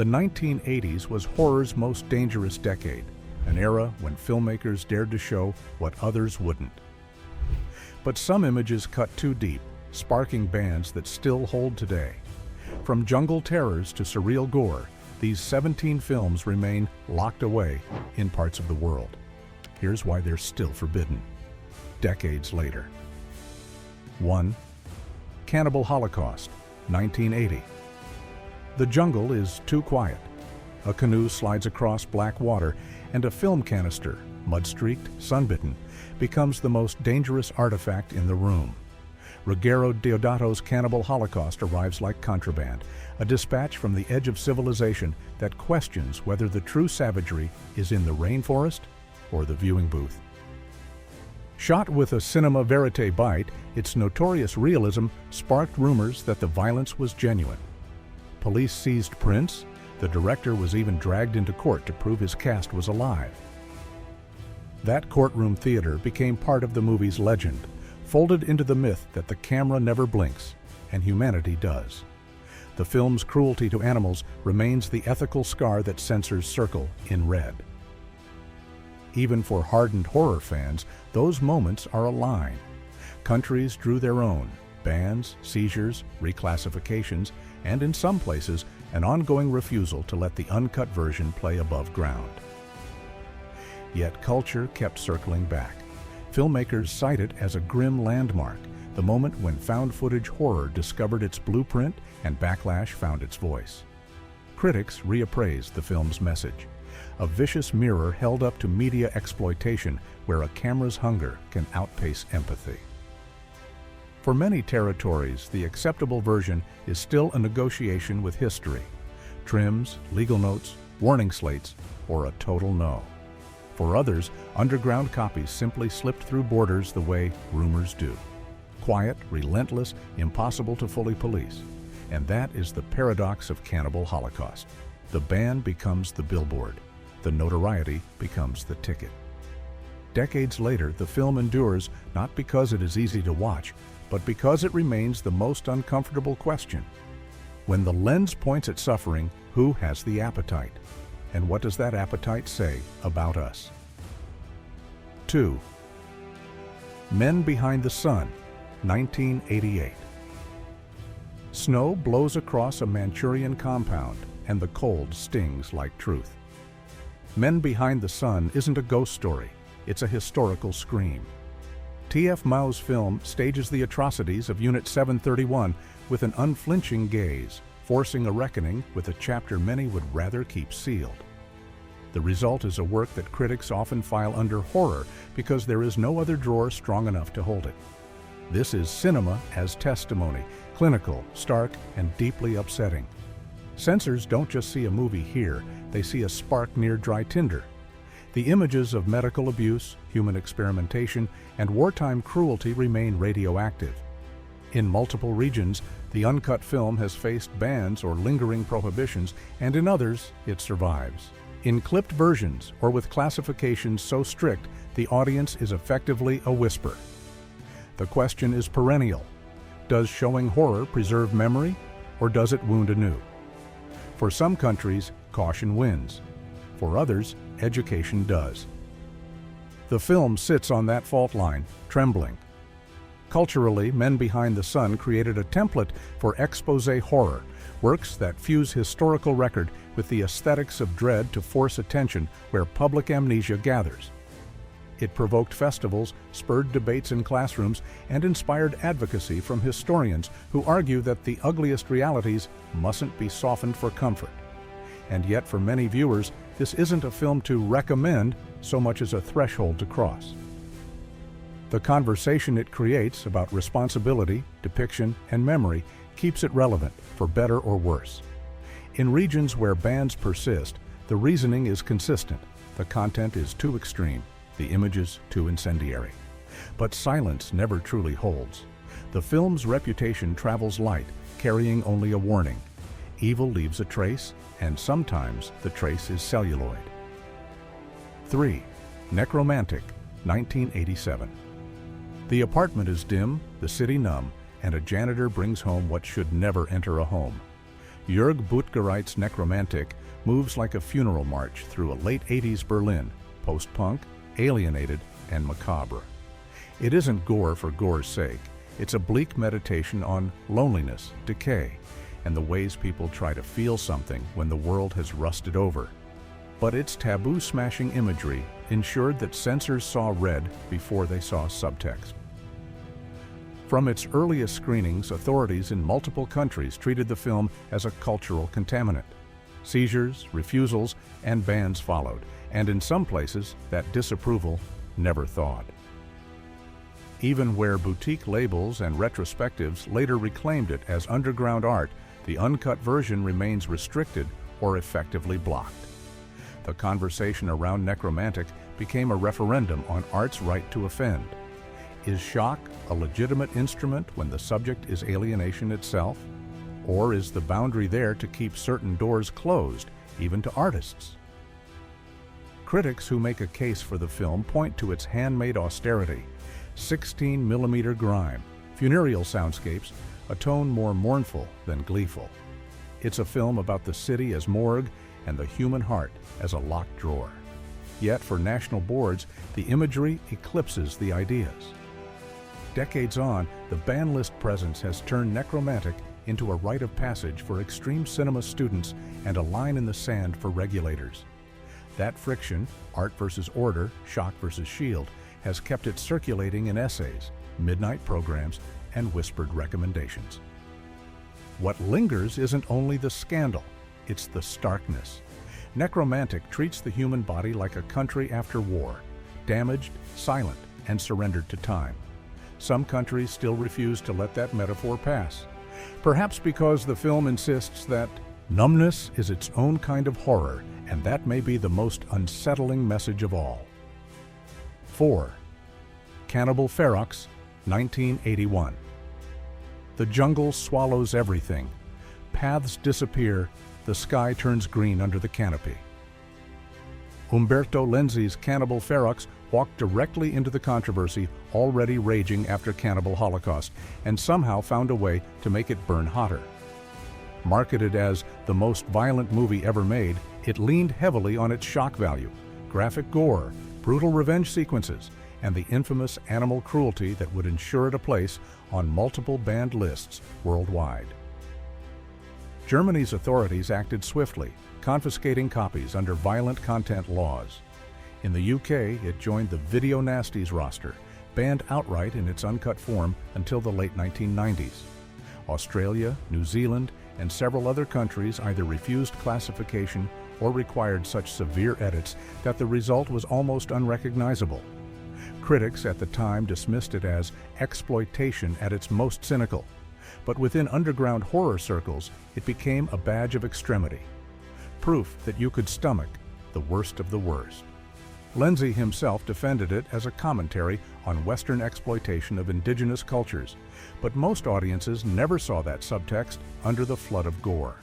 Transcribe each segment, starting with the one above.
The 1980s was horror's most dangerous decade, an era when filmmakers dared to show what others wouldn't. But some images cut too deep, sparking bans that still hold today. From jungle terrors to surreal gore, these 17 films remain locked away in parts of the world. Here's why they're still forbidden, decades later. 1. Cannibal Holocaust, 1980. The jungle is too quiet. A canoe slides across black water, and a film canister, mud-streaked, sunbitten, becomes the most dangerous artifact in the room. Ruggero Deodato's Cannibal Holocaust arrives like contraband, a dispatch from the edge of civilization that questions whether the true savagery is in the rainforest or the viewing booth. Shot with a cinema verite bite, its notorious realism sparked rumors that the violence was genuine. Police seized prints. The director was even dragged into court to prove his cast was alive. That courtroom theater became part of the movie's legend, folded into the myth that the camera never blinks, and humanity does. The film's cruelty to animals remains the ethical scar that censors circle in red. Even for hardened horror fans, those moments are a line. Countries drew their own, bans, seizures, reclassifications, and in some places, an ongoing refusal to let the uncut version play above ground. Yet culture kept circling back. Filmmakers cite it as a grim landmark, the moment when found footage horror discovered its blueprint and backlash found its voice. Critics reappraised the film's message, a vicious mirror held up to media exploitation where a camera's hunger can outpace empathy. For many territories, the acceptable version is still a negotiation with history. Trims, legal notes, warning slates, or a total no. For others, underground copies simply slipped through borders the way rumors do. Quiet, relentless, impossible to fully police. And that is the paradox of Cannibal Holocaust. The ban becomes the billboard. The notoriety becomes the ticket. Decades later, the film endures not because it is easy to watch, but because it remains the most uncomfortable question. When the lens points at suffering, who has the appetite? And what does that appetite say about us? 2. Men Behind the Sun, 1988. Snow blows across a Manchurian compound, and the cold stings like truth. Men Behind the Sun isn't a ghost story, it's a historical scream. T.F. Mao's film stages the atrocities of Unit 731 with an unflinching gaze, forcing a reckoning with a chapter many would rather keep sealed. The result is a work that critics often file under horror because there is no other drawer strong enough to hold it. This is cinema as testimony, clinical, stark, and deeply upsetting. Censors don't just see a movie here, they see a spark near dry tinder. The images of medical abuse, human experimentation, and wartime cruelty remain radioactive. In multiple regions, the uncut film has faced bans or lingering prohibitions, and in others, it survives. In clipped versions or with classifications so strict, the audience is effectively a whisper. The question is perennial. Does showing horror preserve memory, or does it wound anew? For some countries, caution wins. For others, education does. The film sits on that fault line, trembling. Culturally, Men Behind the Sun created a template for exposé horror, works that fuse historical record with the aesthetics of dread to force attention where public amnesia gathers. It provoked festivals, spurred debates in classrooms, and inspired advocacy from historians who argue that the ugliest realities mustn't be softened for comfort. And yet, for many viewers, this isn't a film to recommend so much as a threshold to cross. The conversation it creates about responsibility, depiction, and memory keeps it relevant, for better or worse. In regions where bans persist, the reasoning is consistent. The content is too extreme, the images too incendiary. But silence never truly holds. The film's reputation travels light, carrying only a warning. Evil leaves a trace, and sometimes the trace is celluloid. 3. Necromantic, 1987. The apartment is dim, the city numb, and a janitor brings home what should never enter a home. Jörg Buttgereit's Necromantic moves like a funeral march through a late 80s Berlin, post-punk, alienated, and macabre. It isn't gore for gore's sake. It's a bleak meditation on loneliness, decay, and the ways people try to feel something when the world has rusted over. But its taboo-smashing imagery ensured that censors saw red before they saw subtext. From its earliest screenings, authorities in multiple countries treated the film as a cultural contaminant. Seizures, refusals, and bans followed, and in some places, that disapproval never thawed. Even where boutique labels and retrospectives later reclaimed it as underground art, the uncut version remains restricted or effectively blocked. The conversation around Necromantic became a referendum on art's right to offend. Is shock a legitimate instrument when the subject is alienation itself? Or is the boundary there to keep certain doors closed, even to artists? Critics who make a case for the film point to its handmade austerity, 16mm grime, funereal soundscapes, a tone more mournful than gleeful. It's a film about the city as morgue and the human heart as a locked drawer. Yet for national boards, the imagery eclipses the ideas. Decades on, the ban list presence has turned Necromantic into a rite of passage for extreme cinema students and a line in the sand for regulators. That friction, art versus order, shock versus shield, has kept it circulating in essays, midnight programs, and whispered recommendations. What lingers isn't only the scandal, it's the starkness. Necromantic treats the human body like a country after war, damaged, silent, and surrendered to time. Some countries still refuse to let that metaphor pass, perhaps because the film insists that numbness is its own kind of horror, and that may be the most unsettling message of all. 4. Cannibal Ferox, 1981. The jungle swallows everything. Paths disappear, the sky turns green under the canopy. Umberto Lenzi's Cannibal Ferox walked directly into the controversy already raging after Cannibal Holocaust and somehow found a way to make it burn hotter. Marketed as the most violent movie ever made, it leaned heavily on its shock value, graphic gore, brutal revenge sequences, and the infamous animal cruelty that would ensure it a place on multiple banned lists worldwide. Germany's authorities acted swiftly, confiscating copies under violent content laws. In the UK, it joined the Video Nasties roster, banned outright in its uncut form until the late 1990s. Australia, New Zealand, and several other countries either refused classification or required such severe edits that the result was almost unrecognizable. Critics at the time dismissed it as exploitation at its most cynical, but within underground horror circles, it became a badge of extremity, proof that you could stomach the worst of the worst. Lenzi himself defended it as a commentary on Western exploitation of indigenous cultures, but most audiences never saw that subtext under the flood of gore.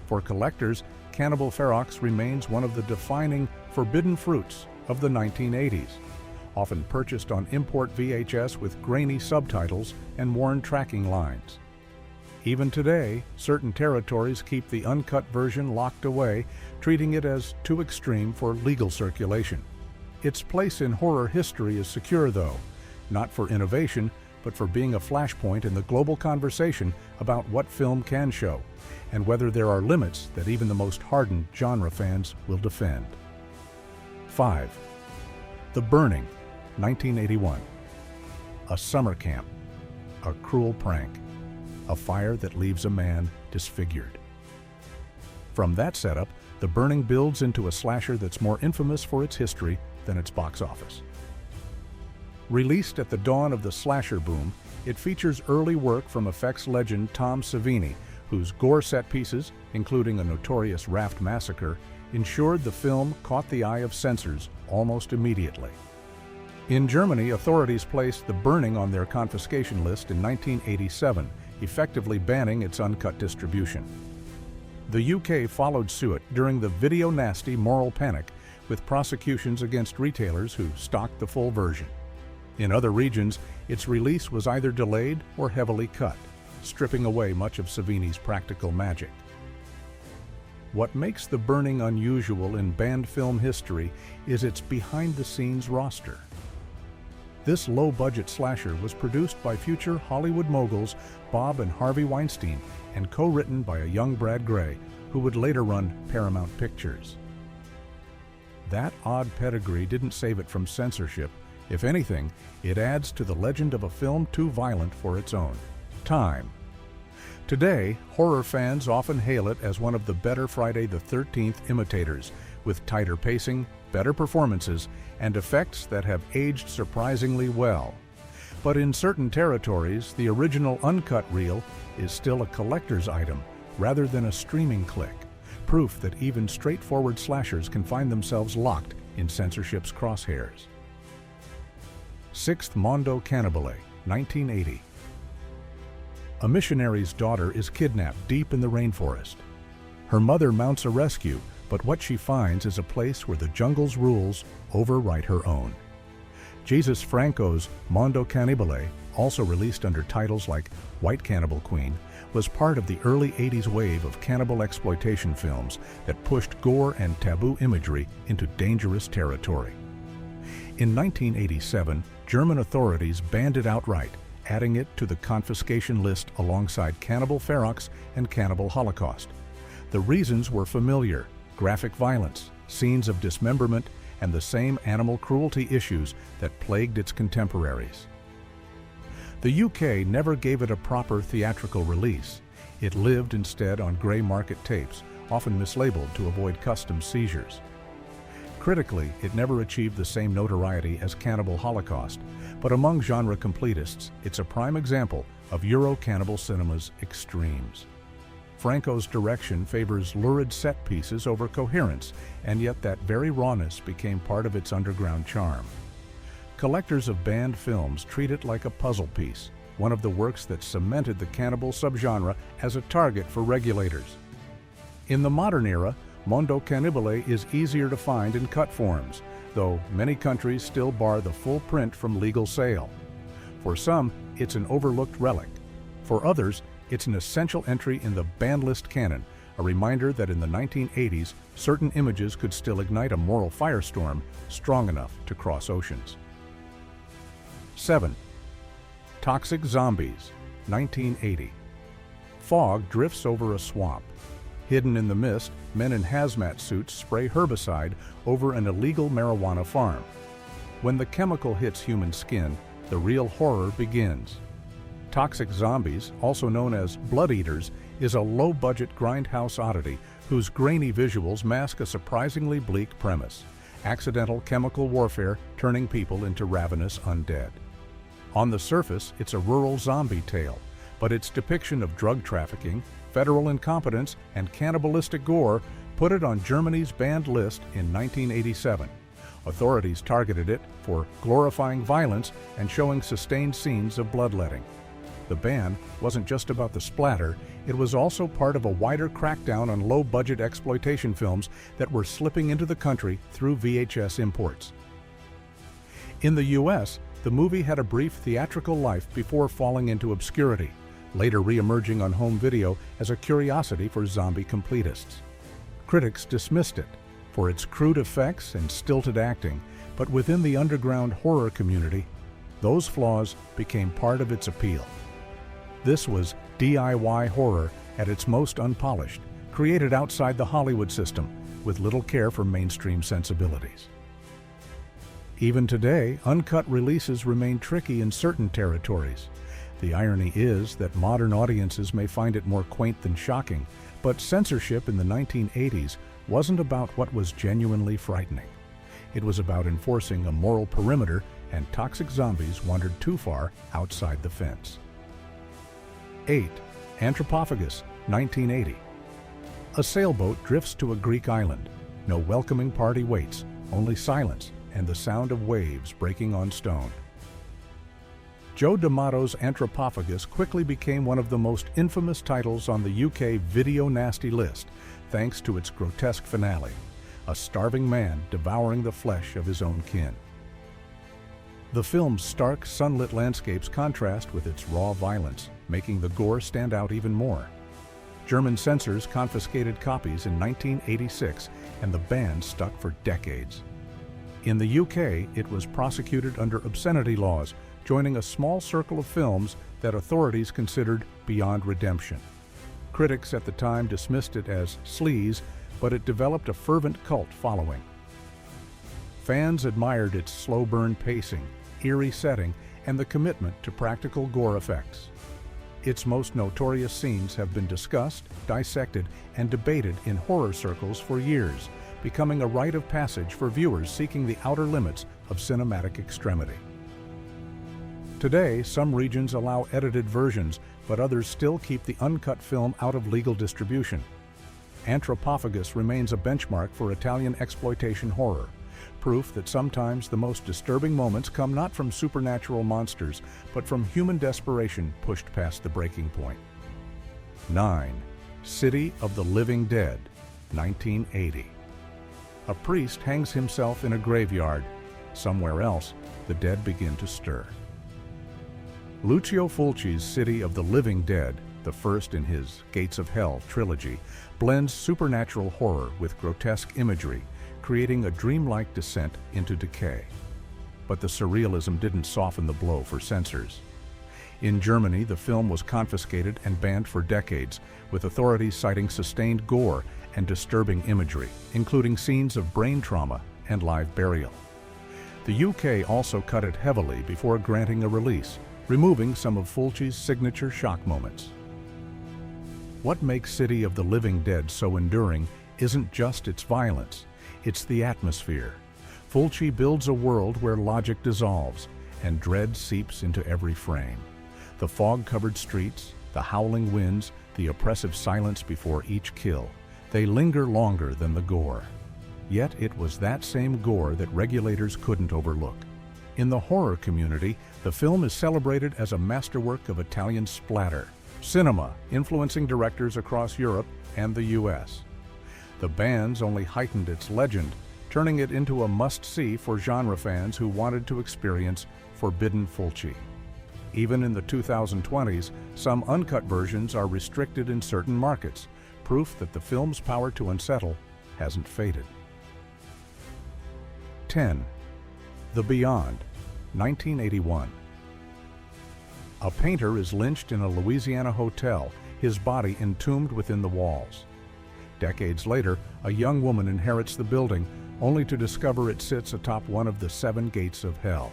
For collectors, Cannibal Ferox remains one of the defining forbidden fruits of the 1980s, often purchased on import VHS with grainy subtitles and worn tracking lines. Even today, certain territories keep the uncut version locked away, treating it as too extreme for legal circulation. Its place in horror history is secure, though, not for innovation, but for being a flashpoint in the global conversation about what film can show, and whether there are limits that even the most hardened genre fans will defend. 5. The Burning, 1981. A summer camp, a cruel prank, a fire that leaves a man disfigured. From that setup, The Burning builds into a slasher that's more infamous for its history than its box office. Released at the dawn of the slasher boom, it features early work from effects legend Tom Savini, whose gore set pieces, including a notorious raft massacre, ensured the film caught the eye of censors almost immediately. In Germany, authorities placed The Burning on their confiscation list in 1987, effectively banning its uncut distribution. The UK followed suit during the Video Nasty moral panic, with prosecutions against retailers who stocked the full version. In other regions, its release was either delayed or heavily cut, stripping away much of Savini's practical magic. What makes The Burning unusual in banned film history is its behind-the-scenes roster. This low-budget slasher was produced by future Hollywood moguls Bob and Harvey Weinstein and co-written by a young Brad Gray, who would later run Paramount Pictures. That odd pedigree didn't save it from censorship. If anything, it adds to the legend of a film too violent for its own time. Today, horror fans often hail it as one of the better Friday the 13th imitators, with tighter pacing, better performances, and effects that have aged surprisingly well. But in certain territories, the original uncut reel is still a collector's item rather than a streaming click, proof that even straightforward slashers can find themselves locked in censorship's crosshairs. Sixth Mondo Cannibale, 1980. A missionary's daughter is kidnapped deep in the rainforest. Her mother mounts a rescue, but what she finds is a place where the jungle's rules overwrite her own. Jesus Franco's Mondo Cannibale, also released under titles like White Cannibal Queen, was part of the early 80s wave of cannibal exploitation films that pushed gore and taboo imagery into dangerous territory. In 1987, German authorities banned it outright, adding it to the confiscation list alongside Cannibal Ferox and Cannibal Holocaust. The reasons were familiar: graphic violence, scenes of dismemberment, and the same animal cruelty issues that plagued its contemporaries. The UK never gave it a proper theatrical release. It lived instead on gray market tapes, often mislabeled to avoid customs seizures. Critically, it never achieved the same notoriety as Cannibal Holocaust, but among genre completists, it's a prime example of Euro-cannibal cinema's extremes. Franco's direction favors lurid set pieces over coherence, and yet that very rawness became part of its underground charm. Collectors of banned films treat it like a puzzle piece, one of the works that cemented the cannibal subgenre as a target for regulators. In the modern era, Mondo Cannibale is easier to find in cut forms, though many countries still bar the full print from legal sale. For some, it's an overlooked relic. For others, it's an essential entry in the banned list canon, a reminder that in the 1980s, certain images could still ignite a moral firestorm strong enough to cross oceans. 7. Toxic Zombies, 1980. Fog drifts over a swamp. Hidden in the mist, men in hazmat suits spray herbicide over an illegal marijuana farm. When the chemical hits human skin, the real horror begins. Toxic Zombies, also known as Blood Eaters, is a low-budget grindhouse oddity whose grainy visuals mask a surprisingly bleak premise: accidental chemical warfare turning people into ravenous undead. On the surface, it's a rural zombie tale, but its depiction of drug trafficking, federal incompetence, and cannibalistic gore put it on Germany's banned list in 1987. Authorities targeted it for glorifying violence and showing sustained scenes of bloodletting. The ban wasn't just about the splatter, it was also part of a wider crackdown on low-budget exploitation films that were slipping into the country through VHS imports. In the US, the movie had a brief theatrical life before falling into obscurity, later re-emerging on home video as a curiosity for zombie completists. Critics dismissed it for its crude effects and stilted acting, but within the underground horror community, those flaws became part of its appeal. This was DIY horror at its most unpolished, created outside the Hollywood system, with little care for mainstream sensibilities. Even today, uncut releases remain tricky in certain territories. The irony is that modern audiences may find it more quaint than shocking, but censorship in the 1980s wasn't about what was genuinely frightening. It was about enforcing a moral perimeter, and Toxic Zombies wandered too far outside the fence. 8. Anthropophagus, 1980. A sailboat drifts to a Greek island. No welcoming party waits, only silence and the sound of waves breaking on stone. Joe D'Amato's Anthropophagus quickly became one of the most infamous titles on the UK Video Nasty list, thanks to its grotesque finale, a starving man devouring the flesh of his own kin. The film's stark, sunlit landscapes contrast with its raw violence, making the gore stand out even more. German censors confiscated copies in 1986, and the ban stuck for decades. In the UK, it was prosecuted under obscenity laws, joining a small circle of films that authorities considered beyond redemption. Critics at the time dismissed it as sleaze, but it developed a fervent cult following. Fans admired its slow-burn pacing, eerie setting, and the commitment to practical gore effects. Its most notorious scenes have been discussed, dissected, and debated in horror circles for years, becoming a rite of passage for viewers seeking the outer limits of cinematic extremity. Today, some regions allow edited versions, but others still keep the uncut film out of legal distribution. Anthropophagus remains a benchmark for Italian exploitation horror, proof that sometimes the most disturbing moments come not from supernatural monsters, but from human desperation pushed past the breaking point. 9. City of the Living Dead, 1980. A priest hangs himself in a graveyard. Somewhere else, the dead begin to stir. Lucio Fulci's City of the Living Dead, the first in his Gates of Hell trilogy, blends supernatural horror with grotesque imagery, creating a dreamlike descent into decay. But the surrealism didn't soften the blow for censors. In Germany, the film was confiscated and banned for decades, with authorities citing sustained gore and disturbing imagery, including scenes of brain trauma and live burial. The UK also cut it heavily before granting a release, removing some of Fulci's signature shock moments. What makes City of the Living Dead so enduring isn't just its violence, it's the atmosphere. Fulci builds a world where logic dissolves and dread seeps into every frame. The fog-covered streets, the howling winds, the oppressive silence before each kill, they linger longer than the gore. Yet it was that same gore that regulators couldn't overlook. In the horror community, the film is celebrated as a masterwork of Italian splatter cinema, influencing directors across Europe and the US. The bans only heightened its legend, turning it into a must-see for genre fans who wanted to experience forbidden Fulci. Even in the 2020s, some uncut versions are restricted in certain markets, proof that the film's power to unsettle hasn't faded. 10. The Beyond, 1981. A painter is lynched in a Louisiana hotel, his body entombed within the walls. Decades later, a young woman inherits the building, only to discover it sits atop one of the 7 gates of hell.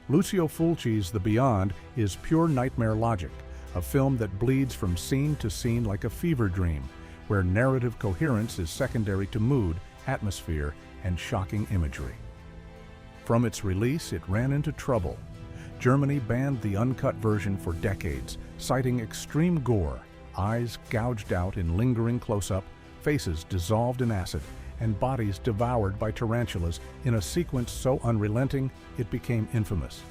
Lucio Fulci's The Beyond is pure nightmare logic, a film that bleeds from scene to scene like a fever dream, where narrative coherence is secondary to mood, atmosphere, and shocking imagery. From its release, it ran into trouble. Germany banned the uncut version for decades, citing extreme gore, eyes gouged out in lingering close-up, faces dissolved in acid, and bodies devoured by tarantulas in a sequence so unrelenting it became infamous.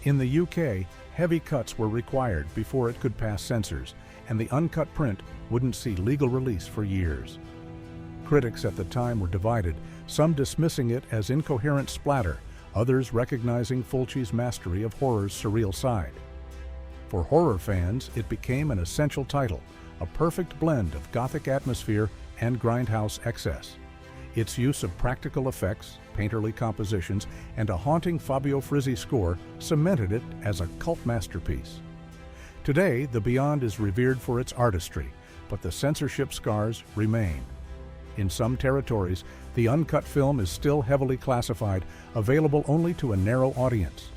In the UK, heavy cuts were required before it could pass censors, and the uncut print wouldn't see legal release for years. Critics at the time were divided, some dismissing it as incoherent splatter, others recognizing Fulci's mastery of horror's surreal side. For horror fans, it became an essential title, a perfect blend of gothic atmosphere and grindhouse excess. Its use of practical effects, painterly compositions, and a haunting Fabio Frizzi score cemented it as a cult masterpiece. Today, The Beyond is revered for its artistry, but the censorship scars remain. In some territories, the uncut film is still heavily classified, available only to a narrow audience.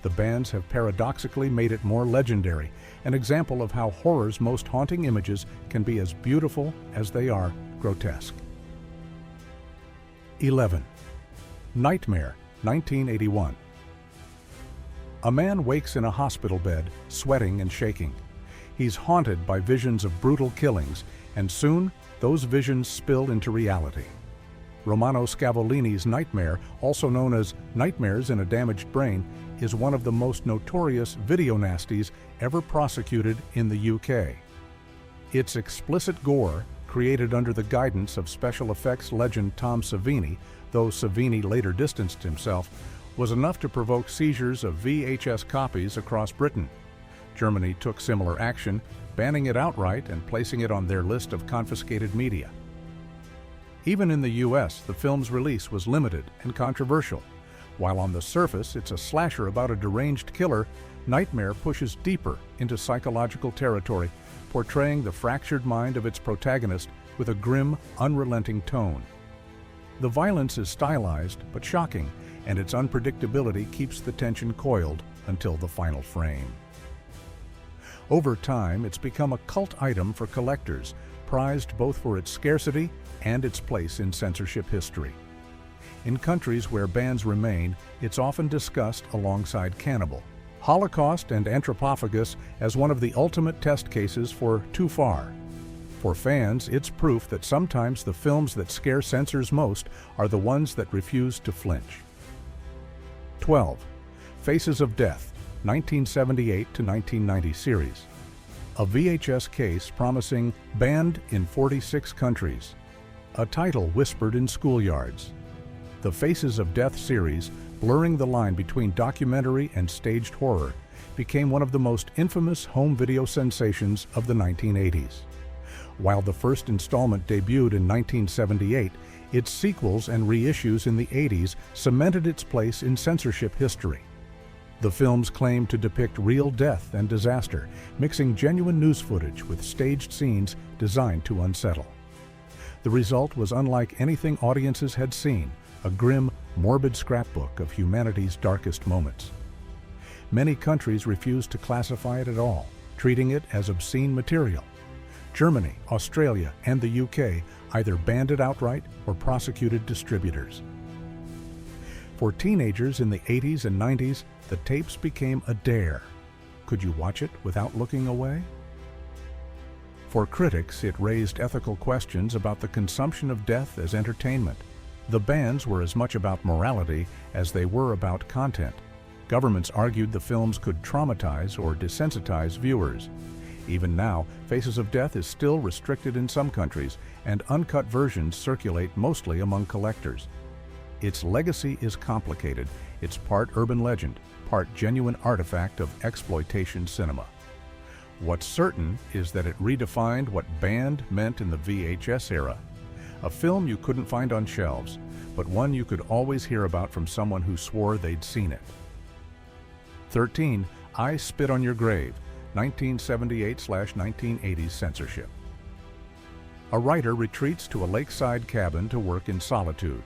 The bans have paradoxically made it more legendary, an example of how horror's most haunting images can be as beautiful as they are grotesque. 11. Nightmare, 1981. A man wakes in a hospital bed, sweating and shaking. He's haunted by visions of brutal killings, and soon those visions spill into reality. Romano Scavolini's Nightmare, also known as Nightmares in a Damaged Brain, is one of the most notorious video nasties ever prosecuted in the UK. Its explicit gore, created under the guidance of special effects legend Tom Savini, though Savini later distanced himself, was enough to provoke seizures of VHS copies across Britain. Germany took similar action, banning it outright and placing it on their list of confiscated media. Even in the US, the film's release was limited and controversial. While on the surface it's a slasher about a deranged killer, Nightmare pushes deeper into psychological territory, portraying the fractured mind of its protagonist with a grim, unrelenting tone. The violence is stylized but shocking, and its unpredictability keeps the tension coiled until the final frame. Over time, it's become a cult item for collectors, prized both for its scarcity and its place in censorship history. In countries where bans remain, it's often discussed alongside Cannibal, Holocaust, and Anthropophagus as one of the ultimate test cases for too far. For fans, it's proof that sometimes the films that scare censors most are the ones that refuse to flinch. 12. Faces of Death, 1978 to 1990 series. A VHS case promising banned in 46 countries. A title whispered in schoolyards. The Faces of Death series, blurring the line between documentary and staged horror, became one of the most infamous home video sensations of the 1980s. While the first installment debuted in 1978, its sequels and reissues in the 80s cemented its place in censorship history. The films claimed to depict real death and disaster, mixing genuine news footage with staged scenes designed to unsettle. The result was unlike anything audiences had seen, a grim, morbid scrapbook of humanity's darkest moments. Many countries refused to classify it at all, treating it as obscene material. Germany, Australia, and the UK either banned it outright or prosecuted distributors. For teenagers in the 80s and 90s, the tapes became a dare. Could you watch it without looking away? For critics, it raised ethical questions about the consumption of death as entertainment. The bans were as much about morality as they were about content. Governments argued the films could traumatize or desensitize viewers. Even now, Faces of Death is still restricted in some countries, and uncut versions circulate mostly among collectors. Its legacy is complicated. It's part urban legend, part genuine artifact of exploitation cinema. What's certain is that it redefined what banned meant in the VHS era. A film you couldn't find on shelves, but one you could always hear about from someone who swore they'd seen it. 13. I Spit on Your Grave, 1978/1980s censorship. A writer retreats to a lakeside cabin to work in solitude.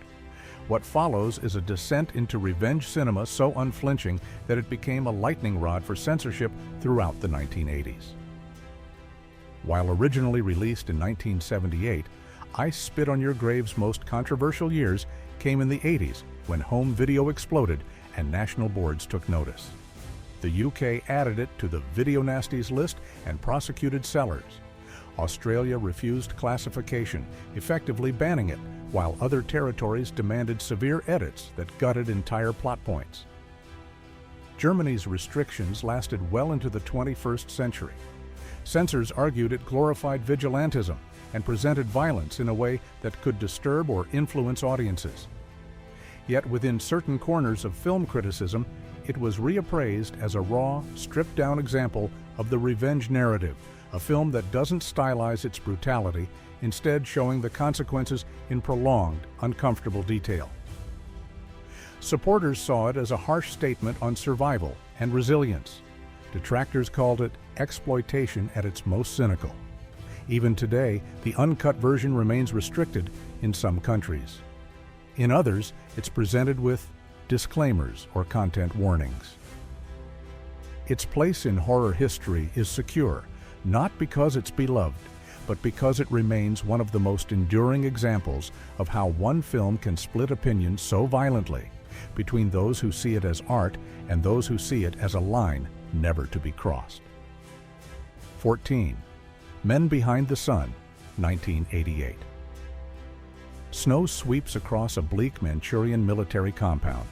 What follows is a descent into revenge cinema so unflinching that it became a lightning rod for censorship throughout the 1980s. While originally released in 1978, I Spit on Your Grave's most controversial years came in the 80s, when home video exploded and national boards took notice. The UK added it to the Video Nasties list and prosecuted sellers. Australia refused classification, effectively banning it, while other territories demanded severe edits that gutted entire plot points. Germany's restrictions lasted well into the 21st century. Censors argued it glorified vigilantism and presented violence in a way that could disturb or influence audiences. Yet within certain corners of film criticism, it was reappraised as a raw, stripped-down example of the revenge narrative, a film that doesn't stylize its brutality, instead showing the consequences in prolonged, uncomfortable detail. Supporters saw it as a harsh statement on survival and resilience. Detractors called it exploitation at its most cynical. Even today, the uncut version remains restricted in some countries. In others, it's presented with disclaimers or content warnings. Its place in horror history is secure, not because it's beloved, but because it remains one of the most enduring examples of how one film can split opinion so violently between those who see it as art and those who see it as a line never to be crossed. 14. Men Behind the Sun, 1988. Snow sweeps across a bleak Manchurian military compound.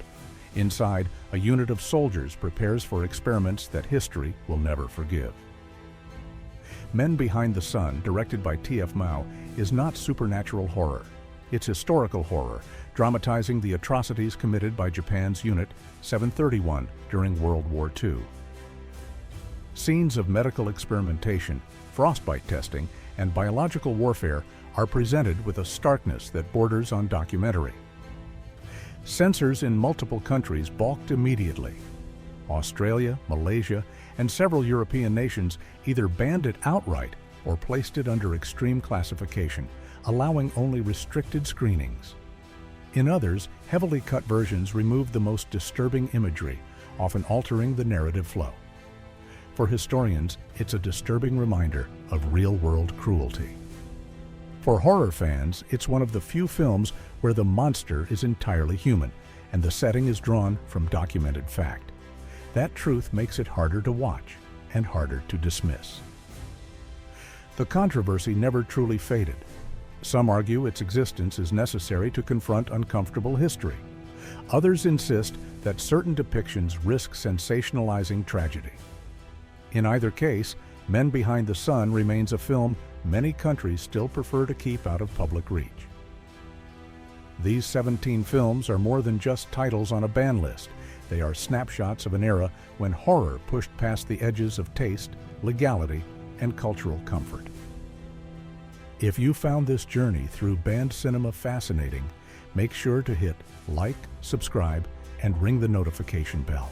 Inside, a unit of soldiers prepares for experiments that history will never forgive. Men Behind the Sun, directed by T.F. Mao, is not supernatural horror. It's historical horror, dramatizing the atrocities committed by Japan's Unit 731 during World War II. Scenes of medical experimentation, frostbite testing, and biological warfare are presented with a starkness that borders on documentary. Censors in multiple countries balked immediately. Australia, Malaysia, and several European nations either banned it outright or placed it under extreme classification, allowing only restricted screenings. In others, heavily cut versions removed the most disturbing imagery, often altering the narrative flow. For historians, it's a disturbing reminder of real-world cruelty. For horror fans, it's one of the few films where the monster is entirely human, and the setting is drawn from documented fact. That truth makes it harder to watch and harder to dismiss. The controversy never truly faded. Some argue its existence is necessary to confront uncomfortable history. Others insist that certain depictions risk sensationalizing tragedy. In either case, Men Behind the Sun remains a film many countries still prefer to keep out of public reach. These 17 films are more than just titles on a ban list. They are snapshots of an era when horror pushed past the edges of taste, legality, and cultural comfort. If you found this journey through banned cinema fascinating, make sure to hit like, subscribe, and ring the notification bell.